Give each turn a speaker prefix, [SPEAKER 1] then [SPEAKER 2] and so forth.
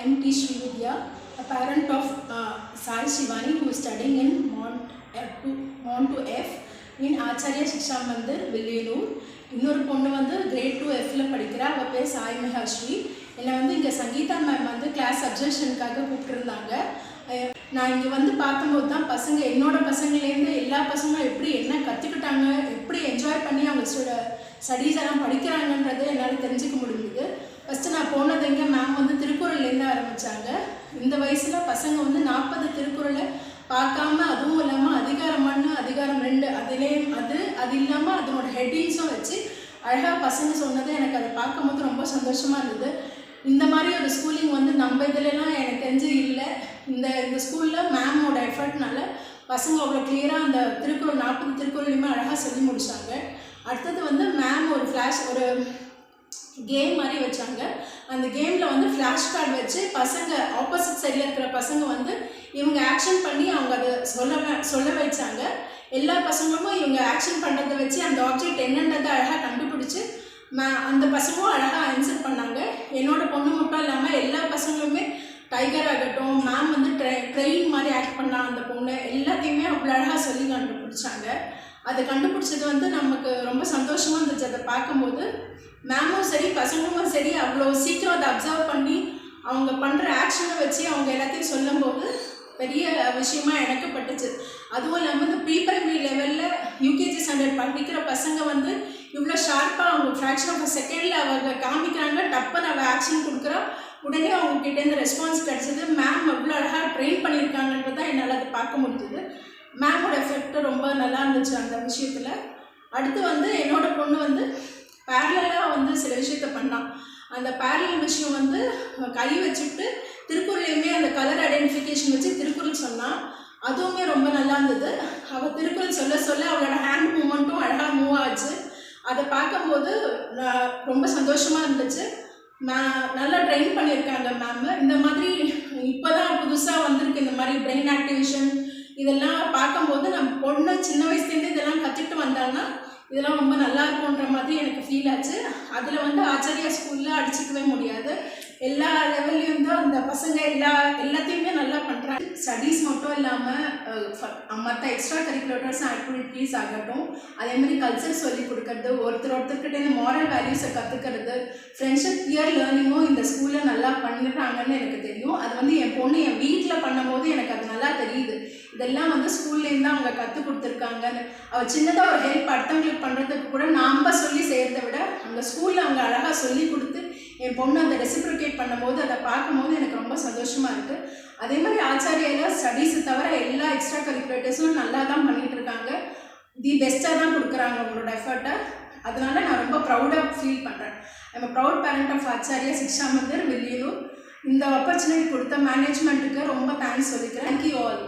[SPEAKER 1] I am T. Srividya, a parent of Sai Shivani who is studying in Mont to F in Acharya Shiksha Mandir, Villiyur. இன்னொரு பொண்ணு வந்து great 2 Fல படிக்கிறா. அவ பேர் சாய் மகாஸ்ரீ. என்னை வந்து இங்கே சங்கீதா மேம் வந்து கிளாஸ் அப்சர்வேஷனுக்காக கூப்பிட்டுருந்தாங்க. நான் இங்கே வந்து பார்க்கும்போது தான் பசங்க என்னோட பசங்கள்லேருந்து எல்லா பசங்களும் எப்படி என்ன கற்றுக்கிட்டாங்க, எப்படி என்ஜாய் பண்ணி அவங்க ஸ்டடீஸ் எல்லாம் படிக்கிறாங்கன்றது என்னால் தெரிஞ்சுக்க முடிஞ்சுது. ஃபஸ்ட்டு நான் போனது எங்கே மேம் வந்து திருக்குறள்லேருந்து ஆரம்பித்தாங்க. இந்த வயசில் பசங்க வந்து 40 திருக்குறளை பார்க்காம, அதுவும் இல்லாமல் அதிகாரம் 1 அதிகாரம் 2 அது இல்லாமல் அதனோட ஹெட்டிங்ஸும் வச்சு அழகாக பசங்க சொன்னது எனக்கு அதை பார்க்கும்போது ரொம்ப சந்தோஷமாக இருந்தது. இந்த மாதிரி ஒரு ஸ்கூலிங் வந்து நம்ம இதிலலாம் எனக்கு தெரிஞ்சு இல்லை. இந்த ஸ்கூலில் மேமோட எஃபர்ட்னால பசங்க அவ்வளோ கிளியராக அந்த திருக்குறள் 40 திருக்குறளையுமே அழகாக சொல்லி முடித்தாங்க. அடுத்தது வந்து மேம் ஒரு கேம் மாதிரி வச்சாங்க. அந்த கேமில் வந்து ஃப்ளாஷ் கார்டு வச்சு பசங்க ஆப்போசிட் சைடில் இருக்கிற பசங்க வந்து இவங்க ஆக்ஷன் பண்ணி அவங்க அதை சொல்ல வச்சாங்க. எல்லா பசங்களும் இவங்க ஆக்ஷன் பண்ணுறதை வச்சு அந்த ஆப்ஜெக்ட் என்னன்றதை அழகாக கண்டுபிடிச்சி அந்த பசங்களும் அழகாக ஆன்சர் பண்ணாங்க. என்னோட பொண்ணு மட்டும் இல்லாமல் எல்லா பசங்களுமே டைகர் ஆகட்டும், மேம் வந்து ட்ரெயின் மாதிரி ஆக்ட் பண்ணா அந்த பொண்ணு எல்லாத்தையுமே அவ்வளோ அழகாக சொல்லி கண்டுபிடிச்சாங்க. அதை கண்டுபிடிச்சது வந்து நமக்கு ரொம்ப சந்தோஷமாக இருந்துச்சு. அதை பார்க்கும்போது மேமும் சரி பசங்களும் சரி அவ்வளோ சீக்கிரம் அதை அப்சர்வ் பண்ணி அவங்க பண்ணுற ஆக்ஷனை வச்சு அவங்க எல்லாத்தையும் சொல்லும்போது பெரிய விஷயமா எனக்கு பட்டுச்சு. அதுவும் இல்லாமல் இந்த ப்ரீ பிரைமரி லெவலில் யூகேஜி ஸ்டாண்டர்ட் படிக்கிற பசங்க வந்து இவ்வளோ ஷார்ப்பாக அவங்க ஃப்ராக்ஷன் ஆஃப் செகண்டில் அவங்க காமிக்கிறாங்க, டப்புன்னு அவள் ஆக்ஷன் கொடுக்குறா, உடனே அவங்க கிட்டேருந்து ரெஸ்பான்ஸ் கிடச்சிது. மேம் அவ்வளோ அழகாக ட்ரெயின் பண்ணியிருக்காங்கன்றது தான் என்னால் அதை பார்க்க முடிஞ்சுது. மேமோட எஃபெக்ட் ரொம்ப நல்லா இருந்துச்சு அந்த விஷயத்தில். அடுத்து வந்து என்னோடய பொண்ணு வந்து பேரலாக வந்து சில விஷயத்த பண்ணான். அந்த பேரலல் விஷயம் வந்து கை வச்சுட்டு திருக்குறளையுமே அந்த கலர் ஐடென்டிஃபிகேஷன் வச்சு திருக்குறள் சொன்னான். அதுவுமே ரொம்ப நல்லா இருந்தது. அவள் திருக்குறள் சொல்ல அவளோட ஹேண்ட் மூமெண்ட்டும் அழகாக மூவ் ஆச்சு. அதை பார்க்கும்போது ரொம்ப சந்தோஷமாக இருந்துச்சு. நல்லா ட்ரெயின் பண்ணியிருக்காங்க மேம். இந்த மாதிரி இப்போ தான் புதுசாக வந்திருக்கு இந்த மாதிரி பிரெயின் ஆக்டிவேஷன். இதெல்லாம் பார்க்கும்போது நம்ம பொண்ணு சின்ன வயசுலேருந்து இதெல்லாம் கற்றுக்கிட்டு வந்தாங்கன்னா இதெல்லாம் ரொம்ப நல்லா இருக்கும்ன்ற மாதிரி எனக்கு ஃபீல் ஆச்சு. அதில் வந்து ஆச்சாரியா ஸ்கூலில் அடிச்சிக்கவே முடியாது. எல்லா லெவல்லையும் தான் அந்த பசங்க எல்லாத்தையுமே நல்லா பண்ணுறாங்க. ஸ்டடீஸ் மட்டும் இல்லாமல் மற்ற எக்ஸ்ட்ரா கரிக்குலர்ஸ் ஆக்டிவிட்டீஸ் ஆகட்டும், அதேமாதிரி கல்ச்சர் சொல்லி கொடுக்கறது, ஒருத்தர்கிட்ட மாரல் வேல்யூஸை கற்றுக்கிறது, ஃப்ரெண்ட்ஷிப் பியர் லேர்னிங்கும் இந்த ஸ்கூலில் நல்லா பண்ணிடுறாங்கன்னு எனக்கு தெரியும். அது வந்து என் பொண்ணு என் வீட்டில் பண்ணும்போது எனக்கு அது நல்லா தெரியுது. இதெல்லாம் வந்து ஸ்கூல்லேருந்து தான் அவங்க கற்றுக் கொடுத்துருக்காங்கன்னு. அவள் சின்னதாக ஒரு ஹெல்ப் அடுத்தவங்களுக்கு பண்ணுறதுக்கு கூட நாம் சொல்லி செய்கிறத விட அந்த ஸ்கூலில் அவங்க அழகாக சொல்லி கொடுத்து என் பொண்ணு அதை ரெசிப்ரிகேட் பண்ணும்போது அதை பார்க்கும்போது எனக்கு ரொம்ப சந்தோஷமாக இருக்குது. அதே மாதிரி ஆச்சாரியாவில் ஸ்டடீஸை தவிர எல்லா எக்ஸ்ட்ரா கரிக்குலர்ஸும் நல்லா தான் பண்ணிகிட்டு இருக்காங்க. தி பெஸ்ட்டாக தான் கொடுக்குறாங்க அவங்களோட எஃபர்ட்டை. அதனால நான் ரொம்ப ப்ரௌடாக ஃபீல் பண்ணுறேன். I'm a proud parent of Acharya Siksha Mandir, Villianur. இந்த ஆப்பர்ச்சுனிட்டி கொடுத்த மேனேஜ்மெண்ட்டுக்கு ரொம்ப தேங்க்ஸ் சொல்லிக்கிறேன். Thank you all.